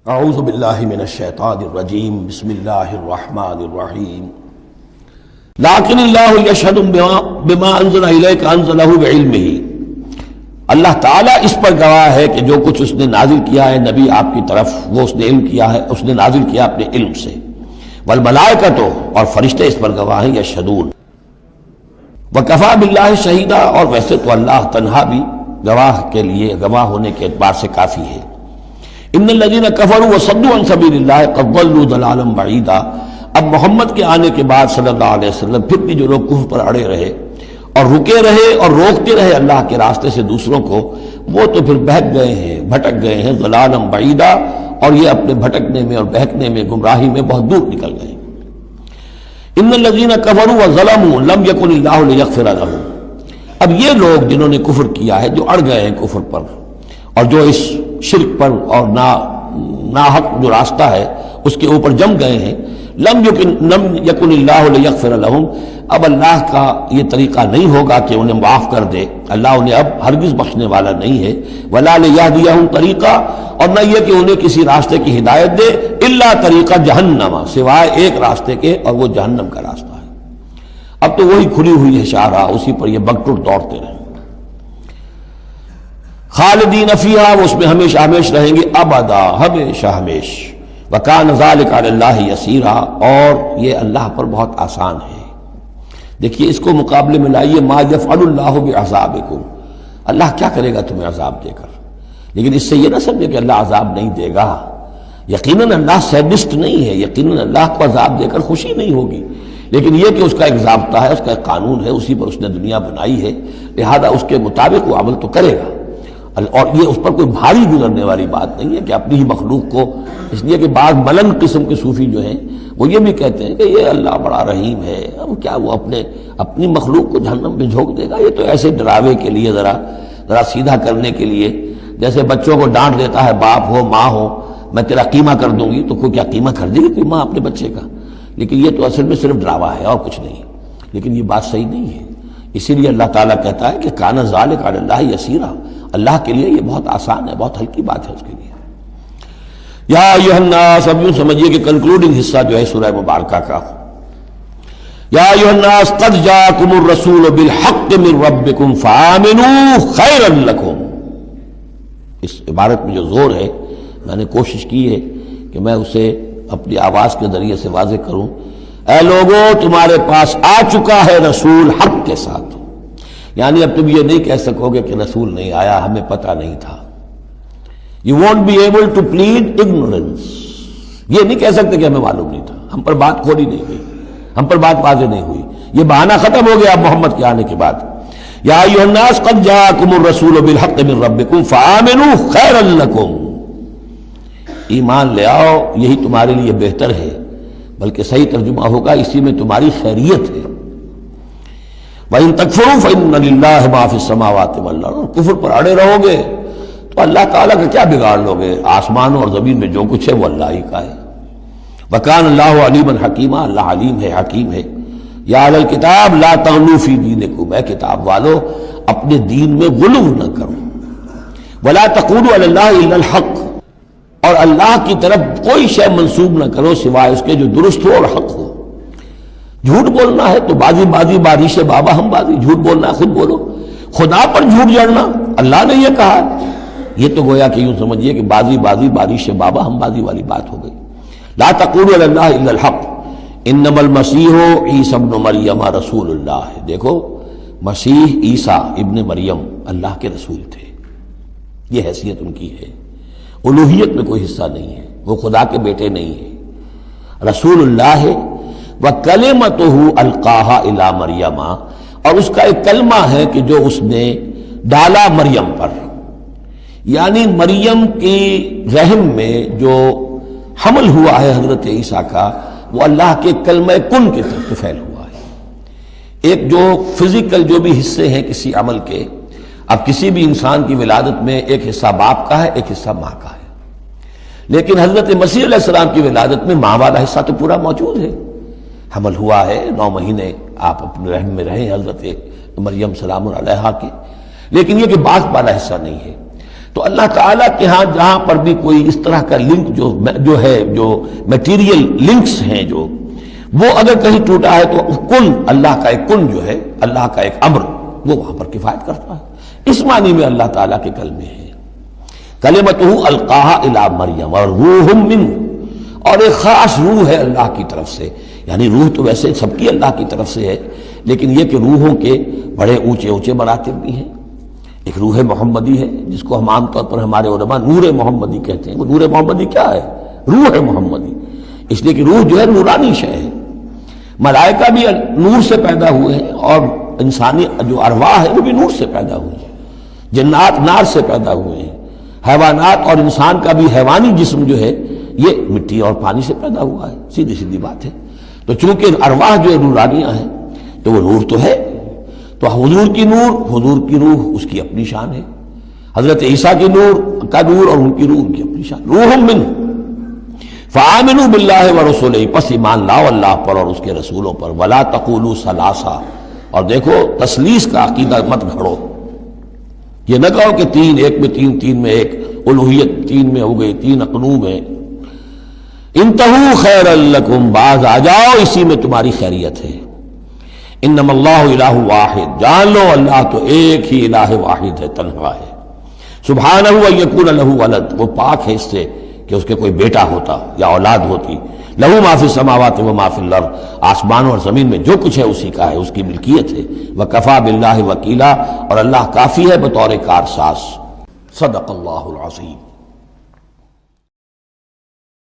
اعوذ باللہ من الشیطان الرجیم بسم اللہ الرحمن الرحیم لیکن اللہ یشہد بما انزل الیک انزلہ بعلمہ، اللہ تعالیٰ اس پر گواہ ہے کہ جو کچھ اس نے نازل کیا ہے نبی آپ کی طرف وہ اس نے علم کیا ہے، اس نے نازل کیا اپنے علم سے، والملائکۃ اور فرشتے اس پر گواہ ہیں یشہدون، وکفیٰ باللہ شہیدا، اور ویسے تو اللہ تنہا بھی گواہ کے لیے گواہ ہونے کے اعتبار سے کافی ہے۔ ان الذین کفروا وصدوا عن سبیل اللہ قد ضلوا ضلالا بعیدا، اب محمد کے آنے کے بعد صلی اللہ علیہ وسلم پھر بھی جو لوگ کفر پر اڑے رہے اور رکے رہے اور روکتے رہے اللہ کے راستے سے دوسروں کو، وہ تو پھر بہک گئے ہیں، بھٹک گئے ہیں، ضلالا بعیدا، اور یہ اپنے بھٹکنے میں اور بہکنے میں گمراہی میں بہت دور نکل گئے۔ ان الذین کفروا وظلموا لم یکن اللہ لیغفر لهم، اب یہ لوگ جنہوں نے کفر کیا ہے، جو اڑ گئے ہیں کفر پر اور جو اس شرک پر اور ناحق جو راستہ ہے اس کے اوپر جم گئے ہیں، لم یکن اللہ لیغفر لهم، اب اللہ کا یہ طریقہ نہیں ہوگا کہ انہیں معاف کر دے، اللہ انہیں اب ہرگز بخشنے والا نہیں ہے، ولا لیہدیہم طریقہ، اور نہ یہ کہ انہیں کسی راستے کی ہدایت دے، الا طریقہ جہنم، سوائے ایک راستے کے اور وہ جہنم کا راستہ ہے۔ اب تو وہی کھلی ہوئی ہے شاہراہ، اسی پر یہ بگٹر دوڑتے رہیں، خالدین فیہا، وہ اس میں ہمیشہ ہمیش رہیں گے، ابدا، ہمیشہ ہمیش، وکان ذلک علی اللہ یسیرا، اور یہ اللہ پر بہت آسان ہے۔ دیکھیے اس کو مقابلے میں لائیے، ما یفعل اللہ بعذابکم، اللہ کیا کرے گا تمہیں عذاب دے کر، لیکن اس سے یہ نہ سمجھے کہ اللہ عذاب نہیں دے گا، یقیناً اللہ سیڈسٹ نہیں ہے، یقیناً اللہ کو عذاب دے کر خوشی نہیں ہوگی، لیکن یہ کہ اس کا ایک ضابطہ ہے، اس کا ایک قانون ہے، اسی پر اس نے دنیا بنائی ہے، لہذا اس کے مطابق وہ عمل تو کرے گا، اور یہ اس پر کوئی بھاری گزرنے والی بات نہیں ہے کہ اپنی ہی مخلوق کو، اس لیے کہ بعض ملن قسم کے صوفی جو ہیں وہ یہ بھی کہتے ہیں کہ یہ اللہ بڑا رحیم ہے، اب کیا وہ اپنی مخلوق کو جہنم میں جھونک دے گا، یہ تو ایسے ڈراوے کے لیے، ذرا سیدھا کرنے کے لیے، جیسے بچوں کو ڈانٹ دیتا ہے باپ ہو ماں ہو، میں تیرا قیمہ کر دوں گی، تو کوئی کیا قیمہ کر دے گی کوئی ماں اپنے بچے کا، لیکن یہ تو اصل میں صرف ڈراوا ہے اور کچھ نہیں، لیکن یہ بات صحیح نہیں ہے، اسی لیے اللہ تعالیٰ کہتا ہے کہ کان ذلک علی اللہ یسیرا، اللہ کے لیے یہ بہت آسان ہے، بہت ہلکی بات ہے اس کے لیے۔ یا ایھا الناس، اب یوں سمجھیے کہ کنکلوڈنگ حصہ جو ہے سورہ مبارکہ کا، یا ایھا الناس قد جاءکم الرسول بالحق من ربکم فآمنوا خیرا لکم، اس عبارت میں جو زور ہے میں نے کوشش کی ہے کہ میں اسے اپنی آواز کے ذریعے سے واضح کروں، اے لوگوں تمہارے پاس آ چکا ہے رسول حق کے ساتھ، یعنی اب تم یہ نہیں کہہ سکو گے کہ رسول نہیں آیا، ہمیں پتہ نہیں تھا، you won't be able to plead ignorance، یہ نہیں کہہ سکتے کہ ہمیں معلوم نہیں تھا، ہم پر بات کھولی نہیں گئی، ہم پر بات واضح نہیں ہوئی، یہ بہانہ ختم ہو گیا اب محمد کے آنے کے بعد۔ یا ایھا الناس قد جاءکم الرسول بالحق من ربکم فآمنوا خیرا لکم، ایمان لے آؤ یہی تمہارے لیے بہتر ہے، بلکہ صحیح ترجمہ ہوگا اسی میں تمہاری خیریت ہے۔ وَإِن تَكْفُرُوا فَإِنَّ لِلَّهِ مَا فِي السَّمَاوَاتِ وَالْأَرْضِ، کفر پر اڑے رہو گے تو اللہ تعالیٰ کا کیا بگاڑ لوگے، آسمانوں اور زمین میں جو کچھ ہے وہ اللہ ہی کا ہے۔ وَكَانَ اللَّهُ عَلِيمًا حَكِيمًا، اللہ علیم ہے حکیم ہے۔ یا اہل الکتاب لا تغلوا فی دینکم، اے کتاب والو اپنے دین میں غلو نہ کرو، وَلَا تَقُولُوا عَلَى اللَّهِ إِلَّا الْحَقَّ، اور اللہ کی طرف کوئی شے منسوب نہ کرو سوائے اس کے جو درست ہو اور حق ہو۔ جھوٹ بولنا ہے تو بازی بارش بابا ہم بازی، جھوٹ بولنا ہے خود بولو، خدا پر جھوٹ جڑنا اللہ نے یہ کہا، یہ تو گویا کہ یوں سمجھیے کہ بازی بارش بابا ہم بازی والی بات ہو گئی۔ لا تقولوا علی اللہ الا الحق، انما المسیح عیسی ابن مریم رسول اللہ، دیکھو مسیح عیسیٰ ابن مریم اللہ کے رسول تھے، یہ حیثیت ان کی ہے، الوہیت میں کوئی حصہ نہیں ہے، وہ خدا کے بیٹے نہیں ہیں، رسول اللہ ہے، وَكَلِمَتُهُ أَلْقَاهَا إِلَىٰ مَرْيَمَ، اور اس کا ایک کلمہ ہے کہ جو اس نے ڈالا مریم پر، یعنی مریم کی رحم میں جو حمل ہوا ہے حضرت عیسیٰ کا، وہ اللہ کے کلمہ کن کے طرف فعل ہوا ہے۔ ایک جو فزیکل جو بھی حصے ہیں کسی عمل کے، اب کسی بھی انسان کی ولادت میں ایک حصہ باپ کا ہے ایک حصہ ماں کا ہے، لیکن حضرت مسیح علیہ السلام کی ولادت میں ماں والا حصہ تو پورا موجود ہے، حمل ہوا ہے، 9 مہینے آپ اپنے رحم میں رہے حضرت مریم سلام علیہا کے، لیکن یہ کہ باپ والا حصہ نہیں ہے۔ تو اللہ تعالیٰ کے ہاں جہاں پر بھی کوئی اس طرح کا لنک جو ہے جو میٹیریل لنکس ہیں جو وہ اگر کہیں ٹوٹا ہے تو کن، اللہ کا ایک کن جو ہے، اللہ کا ایک امر، وہ وہاں پر کفایت کرتا ہے۔ اس معنی میں اللہ تعالیٰ کے کلمے ہیں۔ کلمتہ القاہا الی مریم اور روح منہ، اور ایک خاص روح ہے اللہ کی طرف سے، یعنی روح تو ویسے سب کی اللہ کی طرف سے ہے، لیکن یہ کہ روحوں کے بڑے اونچے اونچے مراتب بھی ہیں۔ ایک روح محمدی ہے جس کو ہم عام طور پر ہمارے علماء نور محمدی کہتے ہیں۔ وہ نور محمدی کیا ہے؟ روح محمدی، اس لیے کہ روح جو ہے نورانی شے ہے۔ ملائکہ بھی نور سے پیدا ہوئے ہیں، اور انسانی جو ارواح ہے وہ بھی نور سے پیدا ہوئی ہے۔ جنات نار سے پیدا ہوئے ہیں، حیوانات اور انسان کا بھی حیوانی جسم جو ہے یہ مٹی اور پانی سے پیدا ہوا ہے، سیدھی سیدھی بات ہے۔ تو چونکہ ارواح جو نورانیاں ہیں تو وہ نور تو ہے، تو حضور کی نور، حضور کی روح اس کی اپنی شان ہے، حضرت عیسیٰ کی نور کا نور اور ان کی روح ان کی اپنی شان۔ روح من فآمنوا باللہ ورسولہ، پس ایمان لاؤ اللہ پر اور اس کے رسولوں پر، ولا تقولوا ثلاثہ، اور دیکھو تثلیث کا عقیدہ مت گھڑو، یہ نہ کہو کہ تین، ایک میں تین، تین میں ایک، الوہیت تین میں ہو گئی، تین اقنوم میں۔ انتہوا خیر لکم، باز آ جاؤ، اسی میں تمہاری خیریت ہے۔ انما اللہ الہ واحد، جان لو اللہ تو ایک ہی الہ واحد ہے، تنہا ہے۔ سبحانہ ان یکون لہ ولد، وہ پاک ہے اس سے کہ اس کے کوئی بیٹا ہوتا یا اولاد ہوتی۔ لہو ما فی السماوات و ما فی الارض، آسمانوں اور زمین میں جو کچھ ہے اسی کا ہے، اس کی ملکیت ہے۔ وکفی باللہ وکیلا، اور اللہ کافی ہے بطور کارساز۔ صدق اللہ العظیم۔